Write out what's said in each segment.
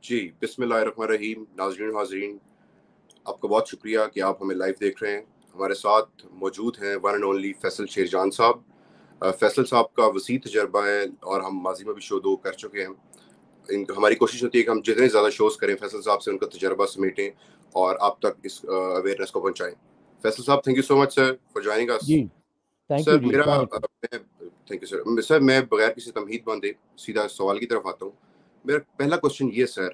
जी, बिस्मिल्लाहिर्रहमानिर्रहीम। नाज़रीन हाज़रीन, आपका बहुत शुक्रिया कि आप हमें लाइव देख रहे हैं। हमारे साथ मौजूद हैं one and only Faisal Sherjan साहब। फैसल साहब का वसी तजर्बा है और हम माजी में भी शो 2 कर चुके हैं। हमारी कोशिश होती है कि हम जितने ज़्यादा शोज़ करें फैसल साहब से उनका तजर्बा समेटें और आप तक इस अवेयरनेस को पहुँचाएँ। फैसल साहब, thank you so much sir for joining us. जी, थैंक यू सर जी, मेरा अस्सलाम वालेकुम। मैं थैंक यू सर। सर मैं बगैर किसी तमहीद बांधे सीधा सवाल की तरफ आता हूँ। मेरा पहला क्वेश्चन ये सर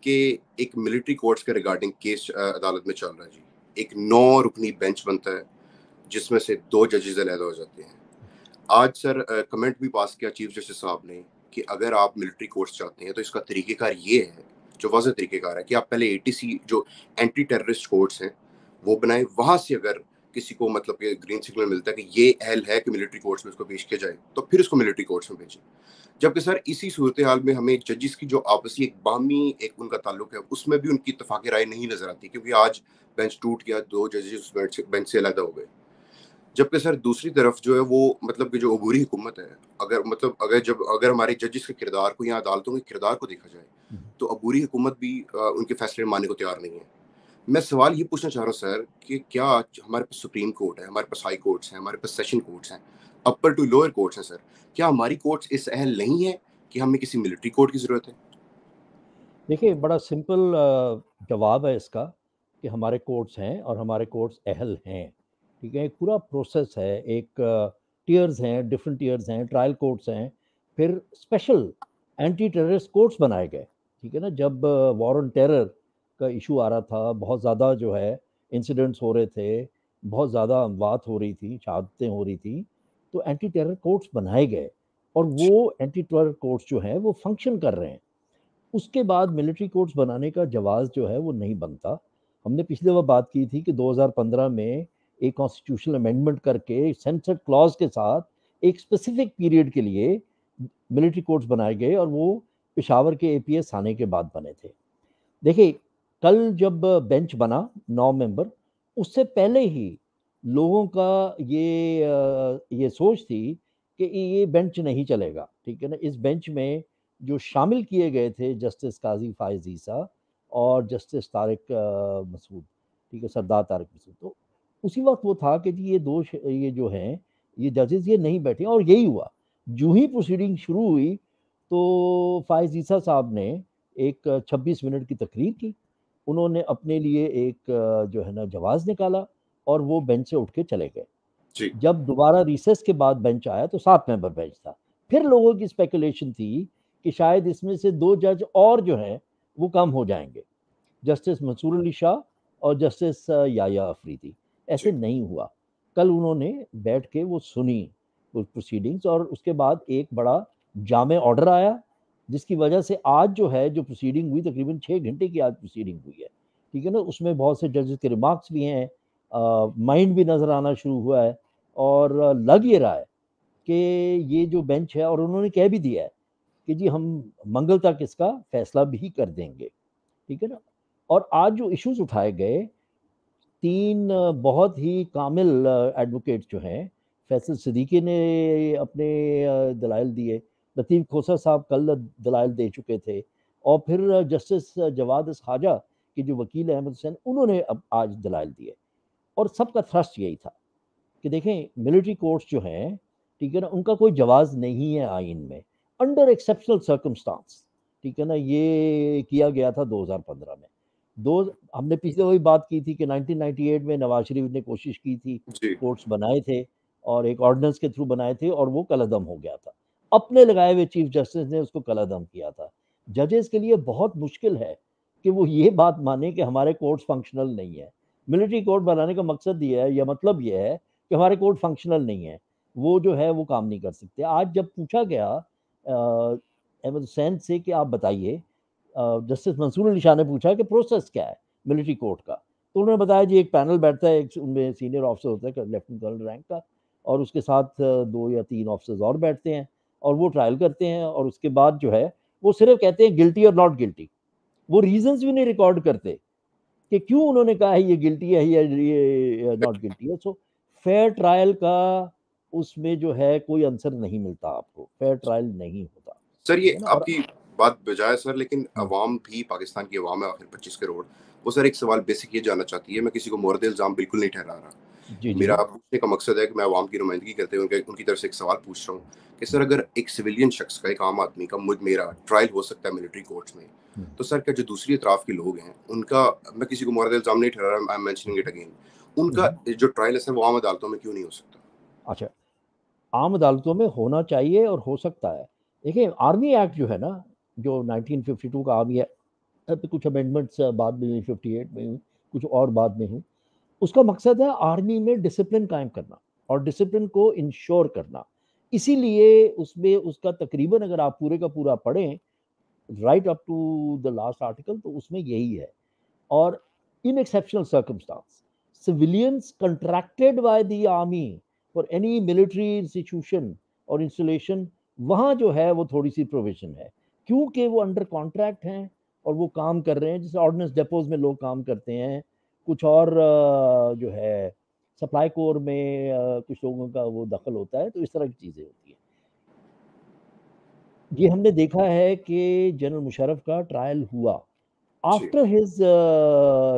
कि एक मिलिट्री कोर्ट्स के रिगार्डिंग केस अदालत में चल रहा है जी। एक 9 रुकनी बेंच बनता है जिसमें से 2 जजेस अलहदा हो जाते हैं। आज सर कमेंट भी पास किया चीफ जस्टिस साहब ने कि अगर आप मिलिट्री कोर्ट्स चाहते हैं तो इसका तरीक़ेकार ये है, जो वाज़ेह तरीक़ेकार है कि आप पहले एटीसी जो एंटी टेररिस्ट कोर्ट्स हैं वो बनाएँ। वहाँ से अगर किसी को मतलब कि ग्रीन सिग्नल मिलता है कि ये अहल है कि मिलिट्री कोर्ट्स में इसको पेश किया जाए, तो फिर इसको मिलिट्री कोर्ट्स में भेजें। जबकि सर इसी सूरत हाल में हमें जजिस की जो आपसी एक बाहमी एक उनका ताल्लुक है उसमें भी उनकी इत्तेफाक राय नहीं नजर आती, क्योंकि आज बेंच टूट गया, 2 जजेस उस बेंच से अलग हो गए। जबकि सर दूसरी तरफ जो है वो मतलब कि जो अबूरी हुकूमत है, अगर हमारे जजिस के किरदार को या अदालतों के किरदार को देखा जाए तो अबूरी हुकूमत भी उनके फैसले मानने को तैयार नहीं है। मैं सवाल ये पूछना चाह रहा हूँ सर कि क्या हमारे पास सुप्रीम कोर्ट है, हमारे पास हाई कोर्ट्स हैं, हमारे पास सेशन कोर्ट्स हैं, अपर टू लोअर कोर्ट्स हैं सर, क्या हमारी कोर्ट्स इस अहल नहीं है कि हमें किसी मिलिट्री कोर्ट की ज़रूरत है? देखिए, बड़ा सिंपल जवाब है इसका कि हमारे कोर्ट्स हैं और हमारे कोर्ट्स अहल हैं, ठीक है? एक पूरा प्रोसेस है, एक टियर्स हैं, डिफरेंट टियर्स हैं, ट्रायल कोर्ट्स हैं, फिर स्पेशल एंटी टेररिस्ट कोर्ट्स बनाए गए, ठीक है ना? जब वॉर ऑन टेरर का इशू आ रहा था, बहुत ज़्यादा जो है इंसिडेंट्स हो रहे थे, बहुत ज़्यादा अमवात हो रही थी, शहादतें हो रही थी, तो एंटी टेरर कोर्ट्स बनाए गए और वो एंटी टेरर कोर्ट्स जो हैं, वो फंक्शन कर रहे हैं। उसके बाद मिलिट्री कोर्ट्स बनाने का जवाज़ जो है वो नहीं बनता। हमने पिछली दफ़ा बात की थी कि 2015 में एक कॉन्स्टिट्यूशनल अमेंडमेंट करके सनसेट क्लॉज़ के साथ एक स्पेसिफिक पीरियड के लिए मिलिट्री कोर्ट्स बनाए गए और वो पेशावर के एपीएस आने के बाद बने थे। देखिए, कल जब बेंच बना 9 मेंबर, उससे पहले ही लोगों का ये सोच थी कि ये बेंच नहीं चलेगा, ठीक है ना? इस बेंच में जो शामिल किए गए थे जस्टिस काज़ी फ़ाइज़ ईसा और जस्टिस तारिक मसूद, ठीक है? सरदार तारिक मसूद। तो उसी वक़्त वो था कि जी ये जो हैं, ये जजेस ये नहीं बैठे और यही हुआ। जूँ ही प्रोसीडिंग शुरू हुई, तो फ़ाइज़ ईसा साहब ने एक 26 मिनट की तकरीर की। उन्होंने अपने लिए एक जो है ना जवाज़ निकाला और वो बेंच से उठ के चले गए। जी। जब दोबारा रिसेस के बाद बेंच आया तो 7 मेंबर बेंच था। फिर लोगों की स्पेकुलेशन थी कि शायद इसमें से 2 जज और जो हैं वो कम हो जाएँगे, जस्टिस मंसूर अली शाह और जस्टिस याया अफरीदी। ऐसे जी। नहीं हुआ। कल उन्होंने बैठ के वो सुनी, वो प्रोसीडिंग्स और उसके बाद एक बड़ा जामे ऑर्डर आया, जिसकी वजह से आज जो है जो प्रोसीडिंग हुई तकरीबन 6 घंटे की आज प्रोसीडिंग हुई है। ठीक है ना? उसमें बहुत से जजेस के रिमार्क्स भी हैं, माइंड भी नज़र आना शुरू हुआ है और लग ये रहा है कि ये जो बेंच है और उन्होंने कह भी दिया है कि जी हम मंगल तक इसका फैसला भी कर देंगे, ठीक है ना? और आज जो इश्यूज़ उठाए गए, 3 बहुत ही कामिल एडवोकेट जो हैं, फैसल सिद्दीकी ने अपने दलाइल दिए, लतीफ़ खोसर साहब कल दलाइल दे चुके थे और फिर जस्टिस जवाद खाजा के जो वकील अहमद हुसैन, उन्होंने अब आज दलाइल दिए और सबका थ्रस्ट यही था कि देखें मिलिट्री कोर्ट्स जो हैं, ठीक है ना, उनका कोई जवाज़ नहीं है आइन में, अंडर एक्सेप्शनल सर्कमस्टांस, ठीक है ना, ये किया गया था 2015 में। दो हमने पिछले वही बात की थी कि 1998 में नवाज शरीफ ने कोशिश की थी, जी। कोर्ट्स बनाए थे और एक ऑर्डिनेंस के थ्रू बनाए थे और वो कलअदम हो गया था। अपने लगाए हुए चीफ जस्टिस ने उसको कलअदम किया था। जजेस के लिए बहुत मुश्किल है कि वो ये बात माने कि हमारे कोर्ट्स फंक्शनल नहीं है। मिलिट्री कोर्ट बनाने का मकसद ये है या मतलब ये है कि हमारे कोर्ट फंक्शनल नहीं है, वो जो है वो काम नहीं कर सकते। आज जब पूछा गया अहमद हुसैन से कि आप बताइए, जस्टिस मंसूर अली शाह ने पूछा कि प्रोसेस क्या है मिलिट्री कोर्ट का, तो उन्होंने बताया जी एक पैनल बैठता है, एक उनमें सीनियर ऑफिसर होता है लेफ्टिनेंट कर्नल रैंक का और उसके साथ 2 या 3 ऑफिसर्स और बैठते हैं और वो ट्रायल करते हैं और उसके बाद जो है वो सिर्फ कहते हैं गिल्टी और नॉट गिल्टी। वो रीजंस भी नहीं रिकॉर्ड करते कि क्यों उन्होंने कहा है ये गिल्टी है या ये नॉट गिल्टी है। सो फेयर ट्रायल का उसमें जो है कोई आंसर नहीं मिलता आपको, फेयर ट्रायल नहीं होता, सर ठीक ये है ना? और आपकी बात बजाय सर, लेकिन अवाम भी, पाकिस्तान की अवाम है आखिर 25 करोड़, वो सर एक सवाल बेसिक ये जानना चाहती है। मैं किसी को मोरद इल्ज़ाम बिल्कुल नहीं ठहरा रहा। जी, जी। मेरा पूछने का मकसद है कि मैं अवाम की नुमाइंदगी करते हुए उनकी तरफ से एक सवाल पूछ रहा हूँ कि सर अगर एक सिविलियन शख्स का, एक आम आदमी का, मेरा ट्रायल हो सकता है मिलिट्री कोर्ट्स में, तो सर क्या जो दूसरी अतराफ के लोग हैं उनका, मैं किसी को मोरद इल्ज़ाम नहीं ठहरा रहा, I am mentioning it again, उनका जो ट्रायल है सर वो आम अदालतों में क्यों नहीं हो सकता? अच्छा, आम अदालतों में होना चाहिए और हो सकता है। देखिए, आर्मी एक्ट जो है ना, जो 1952 का आर्मी एक्ट, कुछ अमेंडमेंट्स बाद में हुई, 58 में हुई, कुछ और बाद में हुई। उसका मकसद है आर्मी में डिसिप्लिन कायम करना और डिसिप्लिन को इंश्योर करना। इसीलिए उसमें उसका तकरीबन अगर आप पूरे का पूरा पढ़ें, right up to the last article, तो उसमें यही है। और in exceptional circumstance, civilians contracted by the army for any military institution और इंस्टॉलेशन, वहाँ जो है वो थोड़ी सी प्रोविजन है, क्योंकि वो अंडर कॉन्ट्रैक्ट हैं और वो काम कर रहे हैं। जैसे ऑर्डिनेंस डेपोज में लोग काम करते हैं, कुछ और जो है सप्लाई कोर में कुछ लोगों का वो दखल होता है, तो इस तरह की चीज़ें होती हैं। ये हमने देखा है कि जनरल मुशर्रफ का ट्रायल हुआ जी, after his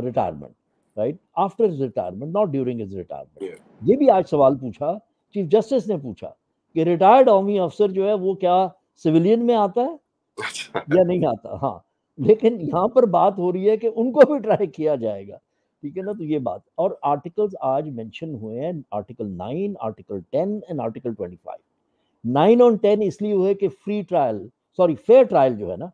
retirement, right, after his retirement, not during his retirement. ये ये भी आज सवाल पूछा, चीफ जस्टिस ने पूछा कि रिटायर्ड आर्मी अफसर जो है वो क्या सिविलियन में आता है अच्छा, या नहीं आता। हाँ, लेकिन यहाँ पर बात हो रही है कि उनको भी ट्राई किया जाएगा, ठीक है ना। तो ये बात, और आर्टिकल्स आज मेंशन हुए हैं, आर्टिकल 9, आर्टिकल 10 एंड आर्टिकल 25। 9 और 10 इसलिए हुए कि free trial, sorry fair trial जो है ना,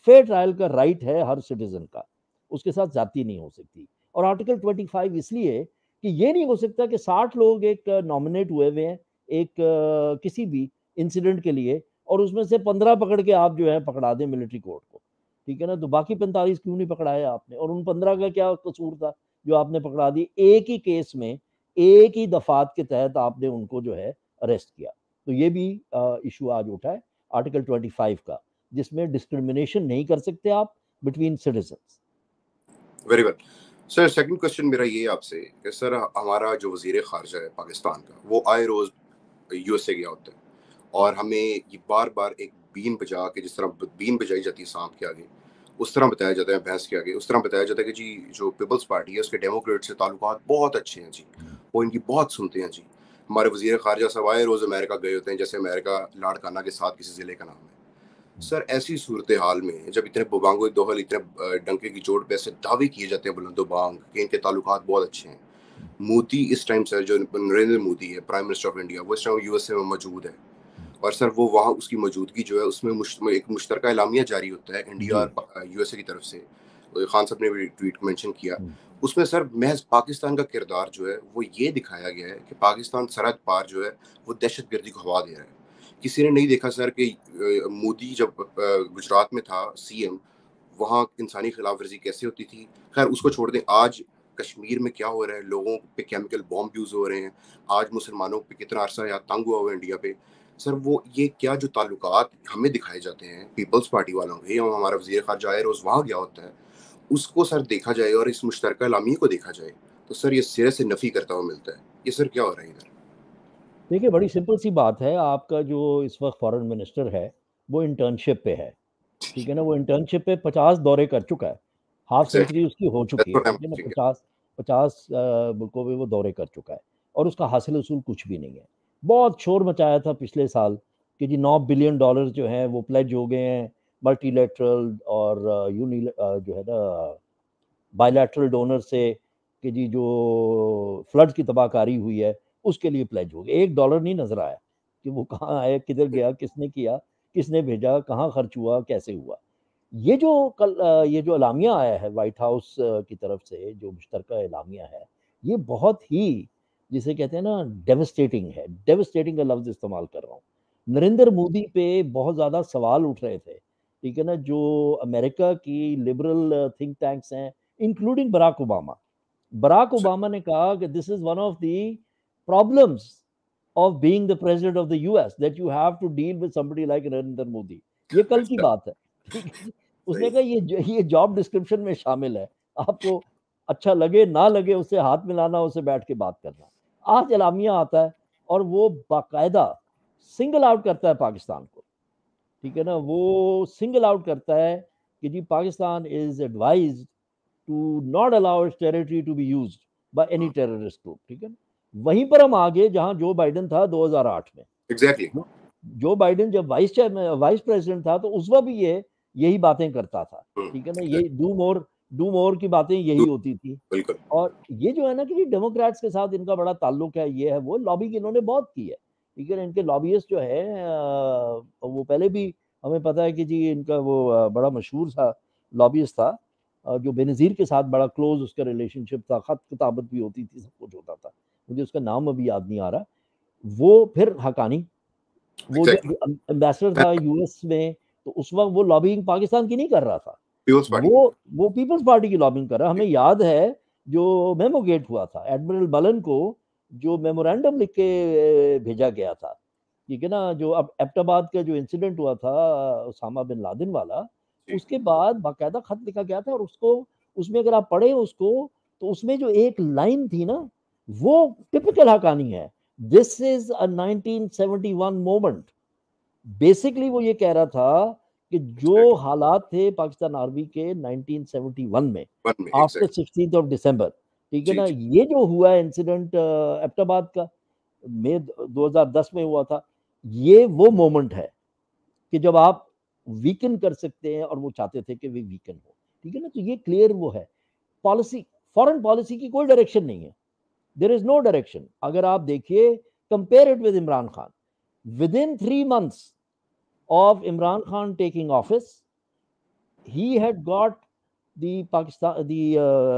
फेयर ट्रायल का राइट है हर सिटीजन का, उसके साथ जाती नहीं हो सकती। और आर्टिकल 25 इसलिए कि ये नहीं हो सकता कि 60 लोग एक नॉमिनेट हुए हुए हैं एक किसी भी इंसिडेंट के लिए, और उसमें से 15 पकड़ के आप जो है पकड़ा दें मिलिट्री कोर्ट को, ठीक है ना। तो बाकी 45 क्यों नहीं पकड़ाया आपने, और उन 15 का क्या कसूर था जो आपने पकड़ा दिए एक ही केस में, एक ही दफात के तहत आपने उनको जो है अरेस्ट किया। तो ये भी इशू आज उठा है आर्टिकल 25 का, जिसमें डिस्क्रिमिनेशन नहीं कर सकते आप between citizens. Very well. Sir second question मेरा ये आपसे कि सर हमारा जो वजीर खारजा है पाकिस्तान का, वो आए रोज यूएसए गया होता है और हमें ये बार बार एक बीन बजा के, जिस तरह बीन बजाई जाती है सांप के आगे, उस तरह बताया जाता है, भैंस के आगे उस तरह बताया जाता है कि जी जो पीपल्स पार्टी है उसके डेमोक्रेट से ताल्लुकात बहुत अच्छे हैं जी, वो इनकी बहुत सुनते हैं जी। हमारे वजीर खारजा सब आए रोज अमेरिका गए होते हैं, जैसे अमेरिका लाड़काना के साथ किसी जिले का नाम है। सर ऐसी सूरत हाल में जब इतने बुबांगो दोहल, इतने डंके की चोट पे ऐसे दावे किए जाते हैं बुलंदो बांग कि इनके ताल्लुकात बहुत अच्छे हैं, मोदी इस टाइम सर, जो नरेंद्र मोदी है प्राइम मिनिस्टर ऑफ इंडिया, वो इस टाइम यूएसए में मौजूद है, और सर वो वहाँ उसकी मौजूदगी जो है उसमें एक मुश्तरका एलामिया जारी होता है इंडिया जी। और यूएसए की तरफ से। खान साहब ने भी ट्वीट मेंशन किया उसमें, सर महज पाकिस्तान का किरदार जो है वो ये दिखाया गया है कि पाकिस्तान सरहद पार जो है वो दहशतगर्दी को हवा दे रहा है। किसी ने नहीं देखा सर कि मोदी जब गुजरात में था सीएम, वहाँ इंसानी खिलाफ वर्जी कैसे होती थी। खैर उसको छोड़ दें, आज कश्मीर में क्या हो रहा है, लोगों पे केमिकल बॉम्ब यूज हो रहे हैं, आज मुसलमानों पे कितना अरसा यहाँ तंग हुआ हुआ है इंडिया पे। सर वो ये क्या जो ताल्लुकात हमें दिखाए जाते हैं पीपल्स पार्टी वालों के, या हमारा वजीर खारजा है रोज वहाँ गया होता है, उसको सर देखा जाए और इस मुश्तरका लामी को देखा जाए, तो सर ये सिरे से नफी करता हुआ मिलता है। ये सर क्या हो रहा है इधर? देखिए, बड़ी सिंपल सी बात है, आपका जो इस वक्त फॉरेन मिनिस्टर है वो इंटर्नशिप पे है, ठीक है ना। वो इंटर्नशिप पे 50 दौरे कर चुका है, हाफ एग्जैक्टली, सेंचुरी उसकी हो चुकी दैट्स है, व्हाट आई एम ठीक है ना। आस्किंग। 50 मुल्कों में वो दौरे कर चुका है, और उसका हासिल उसूल कुछ भी नहीं है। बहुत शोर मचाया था पिछले साल कि जी $9 बिलियन जो हैं वो प्लेज हो गए हैं मल्टीलेटरल और जो है ना बायलैटरल डोनर से, कि जी जो फ्लड की तबाहकारी हुई है उसके लिए प्लेज हो गए। $1 नहीं नजर आया कि वो कहाँ आया, किधर गया, किसने किया, किसने भेजा, कहाँ खर्च हुआ, कैसे हुआ। ये जो कल ये जो एलामिया आया है व्हाइट हाउस की तरफ से, जो मुश्तरका एलामिया है, ये बहुत ही, जिसे कहते हैं ना, डेवस्टेटिंग है। डेवस्टेटिंग का लफ्ज़ इस्तेमाल कर रहा हूँ। नरेंद्र मोदी पे बहुत ज़्यादा सवाल उठ रहे थे, ठीक है ना, जो अमेरिका की लिबरल थिंक टैंक्स हैं, including Barack Obama. Barack Obama ने कहा कि this is one of the problems of being the president of the US, that you have to deal with somebody like Narendra Modi. ये कल की अच्छा, बात है, ठीक है। उसने सही। कहा ये जॉब डिस्क्रिप्शन में शामिल है, आपको अच्छा लगे ना लगे उससे हाथ मिलाना, उससे बैठ के बात करना। आज एलामिया आता है और वो बाकायदा सिंगल आउट करता है पाकिस्तान को, ठीक है ना, वो सिंगल आउट करता है कि जी Pakistan is advised to not allow its territory to be used by any terrorist group. ठीक है ना, वहीं पर हम आगे जहां जो बाइडेन था 2008 में। एग्जैक्टली। जो बाइडेन जब वाइस प्रेसिडेंट था तो उस वक्त भी ये यही बातें करता था। ठीक है ना, यही डू मोर की बातें यही होती थी। बिल्कुल। और ये जो है ना कि डेमोक्रेट्स के साथ इनका बड़ा ताल्लुक है, ये है वो लॉबिंग इन्होंने बहुत की है। ठीक है ना, इनके लॉबियस्ट जो है वो पहले भी हमें पता है कि जी इनका वो बड़ा मशहूर था लॉबियस्ट था, जो बेनज़ीर के साथ बड़ा क्लोज उसका रिलेशनशिप था, खत किताबत भी होती थी, सब कुछ होता था। मुझे उसका नाम अभी याद नहीं आ रहा। वो फिर हकानी, वो एग्जैक्टली। जब एम्बेसडर था यूएस में, तो उस वक्त वो लॉबिंग पाकिस्तान की नहीं कर रहा था, पीपल्स पार्टी। वो पीपल्स पार्टी की लॉबिंग कर रहा है। हमें याद है जो मेमो गेट हुआ था, एडमिरल बलन को जो मेमोरेंडम लिख के भेजा गया था। ठीक है ना, जो अब एबटाबाद का जो इंसिडेंट हुआ था उसामा बिन लादेन वाला, उसके बाद बाकायदा खत लिखा गया था। और उसको, उसमें अगर आप पढ़े उसको, तो उसमें जो एक लाइन थी ना, वो टिपिकल हकानी है। This is a 1971 moment. Basically वो ये कह रहा था कि जो हालात थे पाकिस्तान आर्मी के 1971 में वन में after exact. 16th of December. ठीक है जी ना, जी। ये जो हुआ इंसिडेंट एबटाबाद का मई 2010 में हुआ था, ये वो मोमेंट है कि जब आप वीकन कर सकते हैं, और वो चाहते थे कि वे वीकन हो। ठीक है ना, तो ये क्लियर वो है। पॉलिसी, फॉरेन पॉलिसी की कोई डायरेक्शन नहीं है, देयर इज नो डायरेक्शन। अगर आप देखिए, compare it with Imran Khan, with in 3 months of Imran Khan taking office, he had got the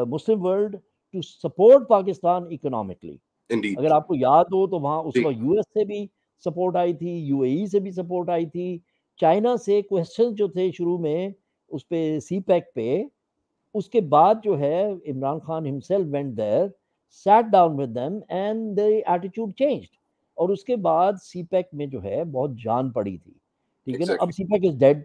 Muslim world to support Pakistan economically. Indeed. अगर आपको याद हो तो वहां उस जी। वक्त यूएस से भी सपोर्ट आई थी, यूएई से भी सपोर्ट आई थी, चाइना से क्वेश्चन जो थे शुरू में उस पे सी पैक पे। उसके बाद जो है Imran Khan himself went there, sat down with them and the attitude changed. और उसके बाद सीपैक में जो है बहुत जान पड़ी थी। ठीक है ना, अब exactly. CPEC is dead.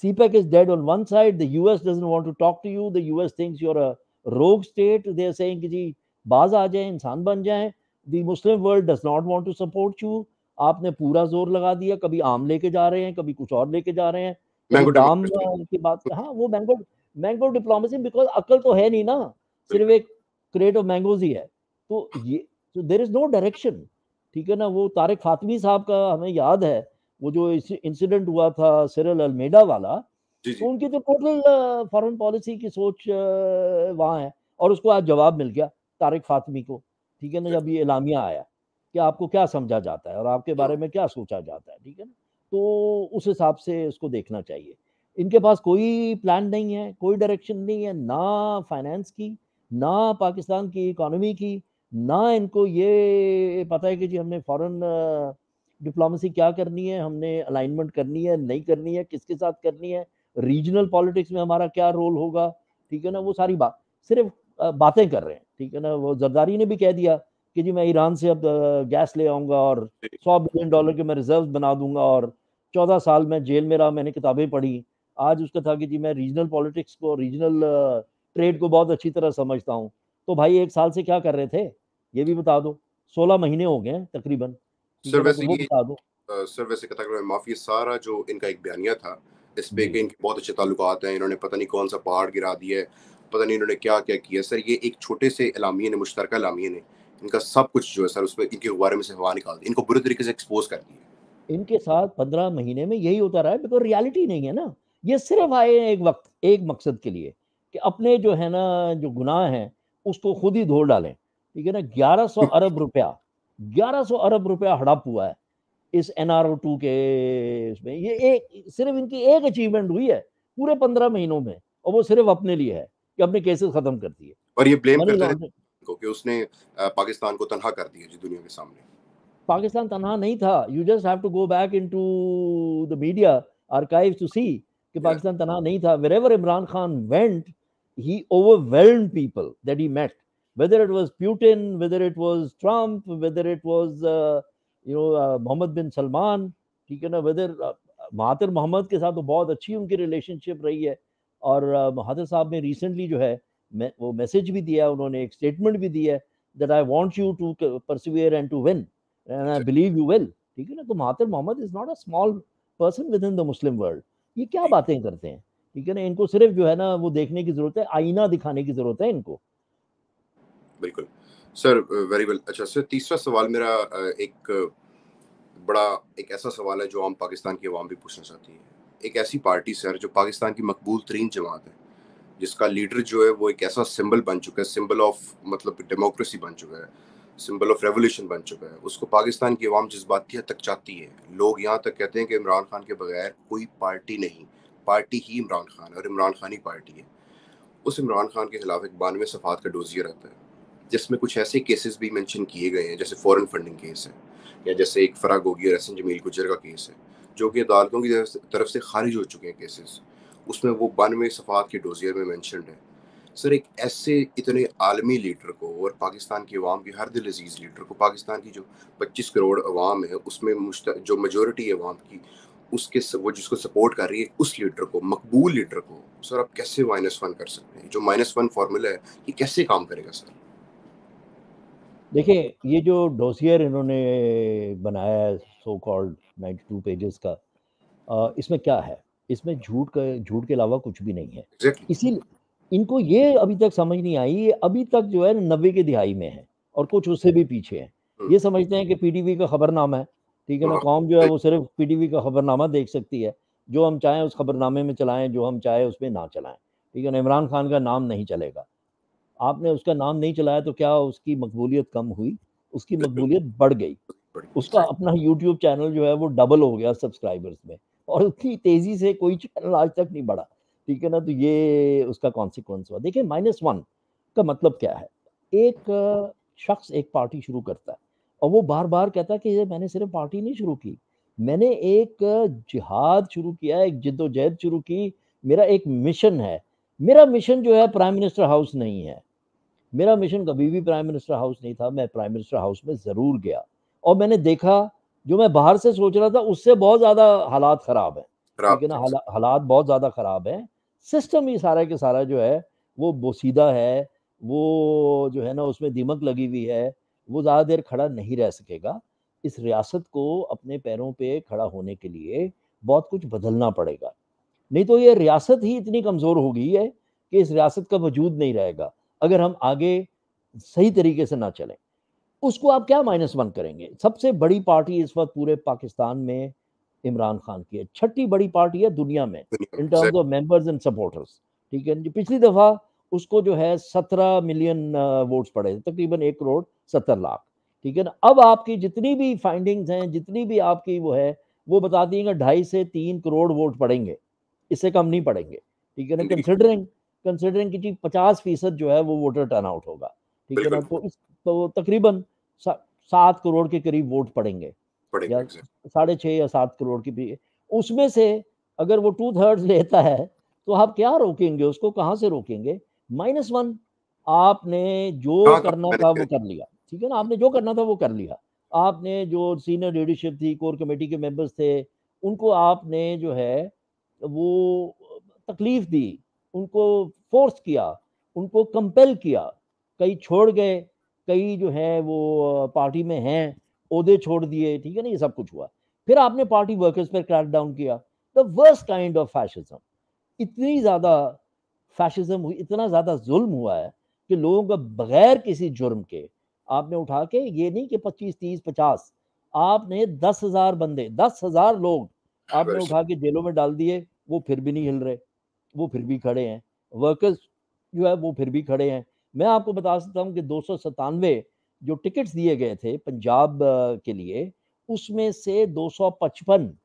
CPEC is dead on one side, the US doesn't want to talk to you, the US thinks you are a rogue state, they are saying कि जी बाज आ जाए, इंसान बन जाए। The Muslim world does not want to support you. आपने पूरा जोर लगा दिया, कभी आम लेके जा रहे हैं, कभी कुछ और लेके जा रहे हैं, कभी मैंगो दाम डेमोक्रेसी। की बात। हाँ, वो मैंगो मैंगो डिप्लोमेसी, बिकॉज अकल तो है नहीं ना, सिर्फ बिल्कुल। एक क्रेट ऑफ मैंगोज ही है। तो ये, तो देर इज नो डायरेक्शन। ठीक है ना, वो तारिक फातमी साहब का हमें याद है, वो जो इंसिडेंट हुआ था सिरिल अल्मेडा वाला, जी तो जी। उनकी तो टोटल फॉरेन पॉलिसी की सोच वहाँ है। और उसको आज जवाब मिल गया तारिक फातमी को। ठीक है ना, जब ये एलामिया आया कि आपको क्या समझा जाता है और आपके बारे में क्या सोचा जाता है। ठीक है ना, तो उस हिसाब से उसको देखना चाहिए। इनके पास कोई प्लान नहीं है, कोई डायरेक्शन नहीं है, ना फाइनेंस की, ना पाकिस्तान की इकोनॉमी की, ना इनको ये पता है कि जी हमने फॉरेन डिप्लोमेसी क्या करनी है, हमने अलाइनमेंट करनी है नहीं करनी है, किसके साथ करनी है, रीजनल पॉलिटिक्स में हमारा क्या रोल होगा। ठीक है ना, वो सारी बात सिर्फ बातें कर रहे हैं। ठीक है ना, वो जरदारी ने भी कह दिया कि जी मैं ईरान से अब गैस ले आऊंगा और $100 बिलियन के मैं रिजर्व बना दूंगा, और 14 साल में जेल में रहा, मैंने किताबें पढ़ी। आज उसका था कि जी मैं रीजनल पॉलिटिक्स को, रीजनल ट्रेड को बहुत अच्छी तरह समझता हूँ। तो भाई 1 साल से क्या कर रहे थे, ये भी बता दो। 16 महीने हो गए तकरीबन। ठीक सर है ना, तो वैसे वो ये बता दो। सर वैसे कथा करें माफी सारा जो इनका एक बयानिया था, इस पे जी, कि इनके बहुत अच्छे ताल्लुकात हैं, इन्होंने पता नहीं कौन सा पहाड़ गिरा दिया है, पता नहीं इन्होंने क्या क्या किया। सर ये एक छोटे से एलामिये ने, मुश्तरका एलामिये ने इनका सब कुछ जो है सर उसमें इनके बारे में से हवा निकाल दी, इनको बुरे तरीके से एक्सपोज कर दिया। इनके साथ 15 महीने में यही होता रहा है, बिकॉज रियलिटी नहीं है ना। ये सिर्फ आए हैं एक वक्त, एक मकसद के लिए, कि अपने जो है ना, जो गुनाह हैं उसको खुद ही धो डालें। ठीक है ना, 1100 अरब रुपया, 1100 अरब रुपया हड़प हुआ है इस NRO 2 के इसमें। ये एक सिर्फ इनकी एक अचीवमेंट हुई है पूरे 15 महीनों में, और वो सिर्फ अपने लिए है कि अपने केसेस खत्म कर दिए। और ये ब्लेम मनी करते थे लॉन्ड्रिंग। को कि उसने पाकिस्तान को तनहा कर दिया जी दुनिया के सामने। पाकिस्तान तनहा नहीं था। You just have to go back into the media archives to see कि या पाकिस्तान तनहा नहीं था। Wherever Imran Khan went, he overwhelmed people that he met, whether it was Putin, whether it was Trump, whether it was Mohammed bin Salman। ठीक है ना, whether Mahathir Mohamad के साथ तो बहुत अच्छी उनकी रिलेशनशिप रही है। और महातिर साहब ने रिसेंटली जो है वो मैसेज भी दिया, उन्होंने एक स्टेटमेंट भी दिया है, that I want you to persevere and to win, and I believe you will. ठीक है ना, तो Mahathir Mohamad is not a small person within the Muslim world. ये क्या बातें करते हैं, ठीक है ना। इनको सिर्फ जो है ना वो देखने की जरूरत है, आईना दिखाने की जरूरत है इनको। बिल्कुल सर, वेरी वेल। अच्छा सर, तीसरा सवाल मेरा एक ऐसा सवाल है जो आम पाकिस्तान की आवाम भी पूछना चाहती है। एक ऐसी पार्टी सर जो पाकिस्तान की मकबूल तरीन जमात है, जिसका लीडर जो है वो एक ऐसा सिंबल बन चुका है, सिंबल ऑफ मतलब डेमोक्रेसी बन चुका है, सिंबल ऑफ रेवोल्यूशन बन चुका है, उसको पाकिस्तान की आवाम जज्बाती हद तक चाहती है। लोग यहाँ तक कहते हैं कि इमरान खान के बगैर कोई पार्टी नहीं, पार्टी ही इमरान खान और इमरान खान ही पार्टी है। उस इमरान खान के खिलाफ एक 92 सफ़ात का डोजियर आता है, जिसमें कुछ ऐसे केसेस भी मेंशन किए गए हैं जैसे फॉरेन फंडिंग केस है, या जैसे एक फराह गोगी और एहसन जमील गुजर का केस है, जो कि अदालतों की तरफ से खारिज हो चुके हैं केसेस। उसमें वो 92 सफ़ात के डोजियर में मैंशनड है। सर, एक ऐसे इतने आलमी लीडर को और पाकिस्तान की अवाम की हर दिल अजीज़ लीडर को, पाकिस्तान की जो 25 करोड़ अवाम है उसमें जो मेजोरिटी है अवाम की, वो जिसको सपोर्ट कर रही है, उस लीडर को, मकबूल लीडर को, सर आप कैसे -1 कर सकते हैं? जो -1 फॉर्मूला है ये कैसे काम करेगा सर? देखिए, ये जो डोसियर इन्होंने बनाया है सो कॉल्ड 92 पेजेस का, इसमें क्या है? इसमें झूठ के अलावा कुछ भी नहीं है। एग्जैक्टली। इसीलिए इनको ये अभी तक समझ नहीं आई, ये अभी तक जो है 90 की दिहाई में है और कुछ उससे भी पीछे हैं। ये समझते हैं कि पीटीवी का खबरनामा है, ठीक है ना? कौम जो है वो सिर्फ़ पीटीवी का खबरनामा देख सकती है। जो हम चाहें उस खबरनामे में चलाएँ, जो हम चाहें उसमें ना चलाएँ, ठीक है ना? इमरान खान का नाम नहीं चलेगा। आपने उसका नाम नहीं चलाया तो क्या उसकी मकबूलियत कम हुई? उसकी बिल्कुल। मकबूलियत बढ़ गई। उसका अपना यूट्यूब चैनल जो है वो डबल हो गया सब्सक्राइबर्स में, और उतनी तेज़ी से कोई चैनल आज तक नहीं बढ़ा, ठीक है ना? तो ये उसका कॉन्सिक्वेंस हुआ। देखिए, -1 का मतलब क्या है? एक शख्स एक पार्टी शुरू करता है और वो बार-बार कहता है कि ये मैंने सिर्फ़ पार्टी नहीं शुरू की, मैंने एक जिहाद शुरू किया, एक जद्दोजहद शुरू की, मेरा एक मिशन है। मेरा मिशन जो है प्राइम मिनिस्टर हाउस नहीं है। मेरा मिशन कभी भी प्राइम मिनिस्टर हाउस नहीं था। मैं प्राइम मिनिस्टर हाउस में ज़रूर गया और मैंने देखा, जो मैं बाहर से सोच रहा था उससे बहुत ज़्यादा हालात ख़राब हैं, ठीक खराब है ना? थे। हालात बहुत ज़्यादा ख़राब हैं। सिस्टम ही सारा के सारा जो है वो बोसीदा है, वो जो है ना उसमें दीमक लगी हुई है, वो ज़्यादा देर खड़ा नहीं रह सकेगा। इस रियासत को अपने पैरों पे खड़ा होने के लिए बहुत कुछ बदलना पड़ेगा। नहीं तो ये रियासत ही इतनी कमज़ोर हो गई है कि इस रियासत का वजूद नहीं रहेगा, अगर हम आगे सही तरीके से ना चलें। उसको आप क्या -1 करेंगे? सबसे बड़ी पार्टी इस वक़्त पूरे पाकिस्तान में इमरान खान की है। छठी बड़ी पार्टी है दुनिया में दुनिया में in terms of members and supporters, ठीक है? जो पिछली दफ़ा उसको जो है 17 मिलियन वोट्स पड़े थे, तकरीबन 1 करोड़ 70 लाख, ठीक है ना? अब आपकी जितनी भी फाइंडिंग्स हैं, जितनी भी आपकी वो है, वो बताती हैं कि 2.5 से 3 करोड़ वोट पड़ेंगे, इससे कम नहीं पड़ेंगे, ठीक है ना? इंडिया। कंसिडरिंग कंसिडरिंग कि जी 50% जो है वो वोटर टर्नआउट होगा, ठीक है ना? बिल्कुल तो तकरीबन सा 7 करोड़ के करीब वोट पड़ेंगे, पड़ेंगे। या एग्जैक्ट। साढ़े 6 या 7 करोड़ की भी। उसमें से अगर वो 2/3 लेता है, तो आप क्या रोकेंगे उसको, कहाँ से रोकेंगे? -1। आपने जो कहाँ कहाँ करना मैनेज था वो करेंगे? कर लिया, ठीक है ना? आपने जो करना था वो कर लिया। आपने जो सीनियर लीडरशिप थी, कोर कमेटी के मेंबर्स थे, उनको आपने जो है वो तकलीफ दी, उनको फ़ोर्स किया, उनको कंपेल किया। कई छोड़ गए, कई जो है वो पार्टी में हैं, ओहदे छोड़ दिए, ठीक है ना? ये सब कुछ हुआ। फिर आपने पार्टी वर्कर्स पर क्रैक डाउन किया। The worst kind of fascism. इतनी ज़्यादा फैशिज़्म हुई, इतना ज़्यादा ज़ुल्म हुआ है कि लोगों को बगैर किसी जुर्म के आपने उठा के, ये नहीं कि 25, 30, 50, आपने 10,000 बंदे, 10,000 लोग आपने उठा के जेलों में डाल दिए। वो फिर भी नहीं हिल रहे, वो फिर भी खड़े हैं। वर्कर्स जो है वो फिर भी खड़े हैं। मैं आपको बता सकता हूँ कि 297 जो टिकट्स दिए गए थे पंजाब के लिए, उसमें से 255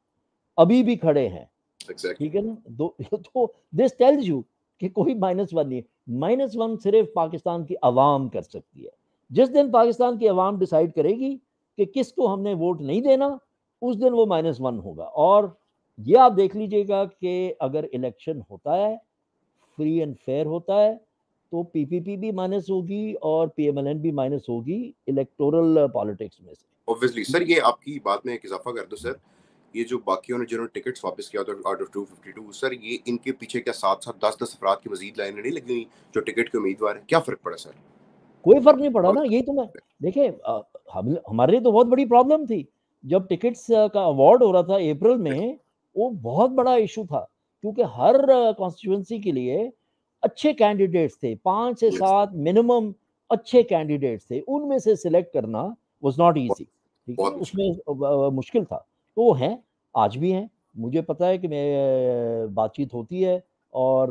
अभी भी खड़े हैं। एग्जैक्टली। ठीक है ना? दो तो दिस टेल्स यू कि कोई -1 नहीं है। -1 सिर्फ पाकिस्तान की अवाम कर सकती है। जिस दिन पाकिस्तान की अवाम डिसाइड करेगी कि किसको हमने वोट नहीं देना, उस दिन वो -1 होगा। और ये आप देख लीजिएगा कि अगर इलेक्शन होता है, फ्री एंड फेयर होता है, तो पीपीपी भी माइनस होगी और पीएमएलएन भी माइनस होगी इलेक्टोरल पॉलिटिक्स में से। ऑब्वियसली सर, ये आपकी बात में एक इजाफा कर दूं सर, ये जो बाकियों ने जिन्होंने टिकट्स वापस किया आउट ऑफ 252 सर, ये इनके पीछे क्या 7-7 10-10 अफराद की मजीद लाइनें नहीं लगी हुई जो टिकट के उम्मीदवार हैं? क्या फर्क पड़ा सर? कोई फ़र्क नहीं पड़ा और ना, यही तो मैं देखिए, हम हमारे लिए तो बहुत बड़ी प्रॉब्लम थी। जब टिकट्स का अवार्ड हो रहा था अप्रैल में, वो बहुत बड़ा इशू था, क्योंकि हर कॉन्स्टिट्यूंसी के लिए अच्छे कैंडिडेट्स थे, 5 से यस 7 मिनिमम अच्छे कैंडिडेट्स थे, उनमें से सिलेक्ट करना वाज नॉट बहुत ईजी। ठीक है, बहुत मुश्किल। उसमें मुश्किल था। तो वो हैं, आज भी हैं। मुझे पता है कि मैं बातचीत होती है और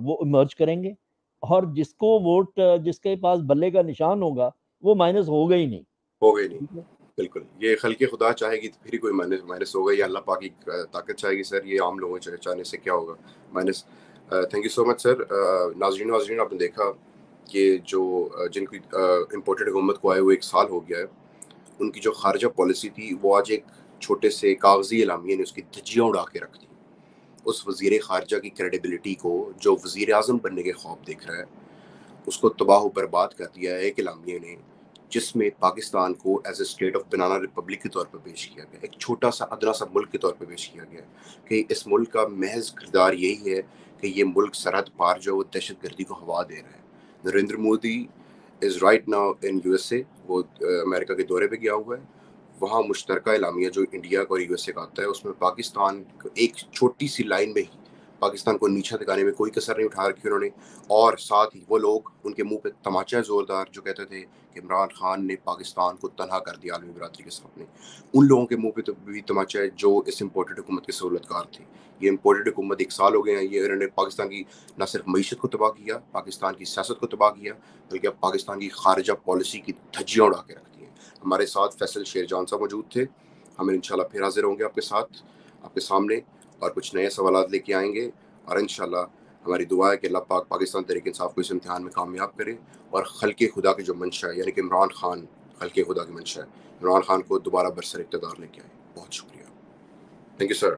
वो इमर्ज करेंगे, और जिसको वोट जिसके पास बल्ले का निशान होगा वो माइनस होगा ही नहीं। हो गई नहीं। ठीक है। बिल्कुल, ये खल्क़े खुदा चाहेगी तो फिर ही कोई माइनस माइनस होगा, या अल्लाह पाक की ताकत चाहेगी सर, ये आम लोगों के चाहने से क्या होगा minus. Thank you so much sir. नाज़रीन वाज़रीन, आपने देखा कि जो जिनकी इम्पोर्टेड हुकूमत को आए हुए 1 साल हो गया है, उनकी जो खारजा पॉलिसी थी वो आज एक छोटे से कागज़ी एलामिया ने उसकी धज्जियाँ उड़ा के रख दी। उस वज़ीर ख़ारजा की क्रेडिबिलिटी को, जो वज़ीर आज़म बनने के ख्वाब देख रहा है, उसको तबाह व बर्बाद कर दिया है एक एलामिया ने, जिसमें पाकिस्तान को as a state of banana republic के तौर पर पेश किया गया, एक छोटा सा अदना सा मुल्क के तौर पर पेश किया गया कि इस मुल्क का महज किरदार यही है कि ये मुल्क सरहद पार जो वो दहशत गर्दी को हवा दे रहा है। Narendra Modi is right now in USA, वो अमेरिका के दौरे पे गया हुआ है। वहाँ मुश्तरका एलामिया जो इंडिया और USA का आता है, उसमें पाकिस्तान एक छोटी सी लाइन में ही पाकिस्तान को नीचा दिखाने में कोई कसर नहीं उठा रखी उन्होंने। और साथ ही वो लोग, उनके मुंह पे तमाचा ज़ोरदार जो कहते थे कि इमरान खान ने पाकिस्तान को तनहा कर दिया आलमी बरादरी के सामने, उन लोगों के मुंह पे तो भी तमाचा है जो इस इम्पोर्टेड हुकूमत के सहूलतकार थे। ये इम्पोर्टेड हुकूमत 1 साल हो गए हैं, ये इन्होंने पाकिस्तान की न सिर्फ मईशत को तबाह किया, पाकिस्तान की सियासत को तबाह किया, बल्कि अब पाकिस्तान की खारजा पॉलिसी की धज्जियाँ उड़ा के रख दी हैं। हमारे साथ फैसल शेरजान साहब मौजूद थे। हम इंशाल्लाह फिर हाजिर होंगे आपके साथ, आपके सामने, और कुछ नए सवालात लेके आएंगे। और इंशाल्लाह हमारी दुआ है कि अल्लाह पाक पाकिस्तान तहरीक इंसाफ को इस इम्तिहान में कामयाब करे, और खल्क़े खुदा की जो मंशा है, यानी कि इमरान खान खल्क़े खुदा की मंशा है, इमरान खान को दोबारा बरसर इक़्तिदार लेके आए। बहुत शुक्रिया। Thank you sir.